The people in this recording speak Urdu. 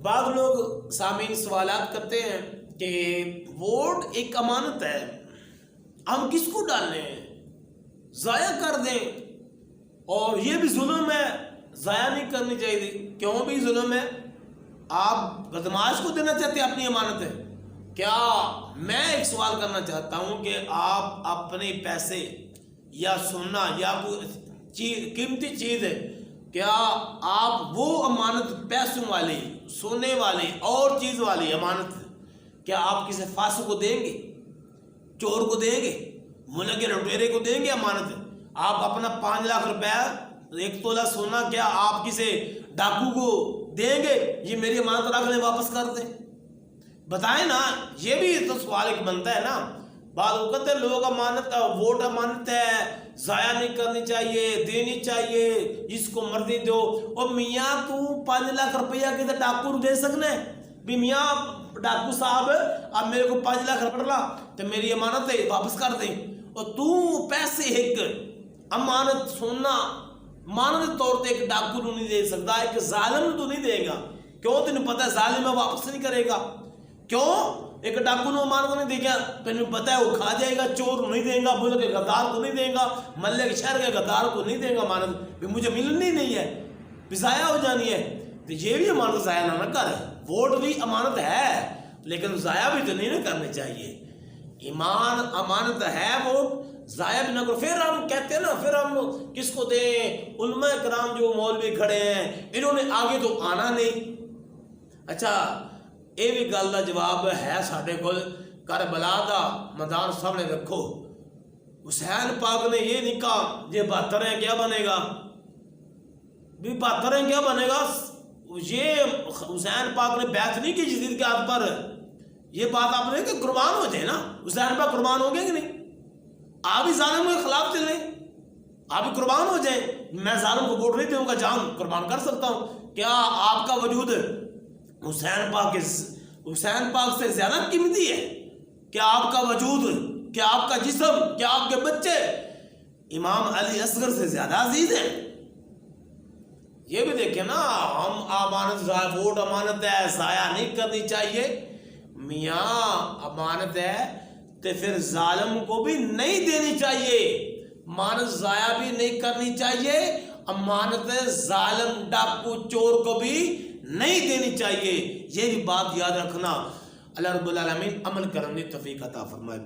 بعض لوگ سامعین سوالات کرتے ہیں کہ ووٹ ایک امانت ہے، ہم کس کو ڈالیں، ضائع کر دیں، اور یہ بھی ظلم ہے، ضائع نہیں کرنی چاہیے۔ کیوں بھی ظلم ہے؟ آپ بدمعاش کو دینا چاہتے ہیں اپنی امانت ہے کیا؟ میں ایک سوال کرنا چاہتا ہوں کہ آپ اپنے پیسے یا سونا یا کوئی قیمتی چیز ہے، کیا آپ وہ امانت پیسوں والی، سونے والی اور چیز والی امانت کیا آپ کسی فاسق کو دیں گے، چور کو دیں گے، ملک لٹیرے کو دیں گے امانت؟ آپ اپنا 5 لاکھ روپے 1 تولہ سونا کیا آپ کسی ڈاکو کو دیں گے یہ میری امانت رکھ لیں واپس کر دیں؟ بتائیں نا، یہ بھی تو سوال ایک بنتا ہے نا۔ بعض اوقات لوگ امانت، ووٹ امانت ہے، ضائع نہیں کرنی چاہیے، دینی چاہیے، جس کو مرضی دو۔ اور میاں تو 5 لاکھ روپیہ کسی ڈاکو کو دے سکنا ہے بھی میاں ڈاکو صاحب اب میرے کو 5 لاکھ روپیہ لا تو میری امانت ہے واپس کر دیں، اور تو پیسے ایک امانت سونا امانت طور پہ ایک ڈاکو کو نہیں دے سکتا، ایک ظالم تو نہیں دے گا۔ کیوں؟ تینوں پتہ ہے ظالم ہے واپس نہیں کرے گا۔ کیوں؟ ایک ڈاکو نے امانت نہیں دے گا، تینوں پتہ ہے وہ کھا جائے گا، چور نہیں دے گا، ملک کے غدار کو نہیں دے گا، محلے کے شہر کے غدار کو نہیں دے گا امانت بھی مجھے ملنی نہیں ہے، بھی ضائع ہو جانی ہے۔ تو یہ بھی امانت ضائع نہ کر، ووٹ بھی امانت ہے لیکن ضائع بھی تو نہیں کرنی چاہیے۔ ایمان امانت ہے، ووٹ ضائع بھی نہ کرو۔ پھر ہم کہتے ہیں نا، پھر ہم کس کو دیں؟ علماء کرام جو مولوی کھڑے ہیں انہوں نے آگے تو آنا نہیں۔ اچھا، یہ بھی گل کا جواب ہے ساڈے کول، کربلا دا میدان سامنے رکھو، حسین پاک نے یہ نہیں کہا یہ 72 ہیں کیا بنے گا، بھی 72 ہیں کیا بنے گا، یہ حسین پاک نے بیعت نہیں کی یزید کے ہاتھ پر۔ یہ بات آپ نے کہ قربان ہو جائے نا، حسین پاک قربان ہو گئے کہ نہیں؟ آپ ہی ظالم کے خلاف چلیں، آپ ہی قربان ہو جائیں۔ میں ظالم کو ووٹ نہیں دوں گا، جان قربان کر سکتا ہوں۔ کیا آپ کا وجود حسین پاک سے زیادہ قیمتی ہے؟ کیا آپ کا وجود، کیا آپ کا جسم، کیا آپ کے بچے امام علی اصغر سے زیادہ عزیز ہیں؟ یہ بھی دیکھیں نا، ہم امانت، ووٹ امانت ہے، ضائع نہیں کرنی چاہیے۔ میاں امانت ہے تو پھر ظالم کو بھی نہیں دینی چاہیے، امانت ضائع بھی نہیں کرنی چاہیے، امانت ظالم ڈاکو چور کو بھی نہیں دینی چاہیے۔ یہ بھی بات یاد رکھنا۔ اللہ رب العالمین عمل کرنے توفیق عطا فرمائے۔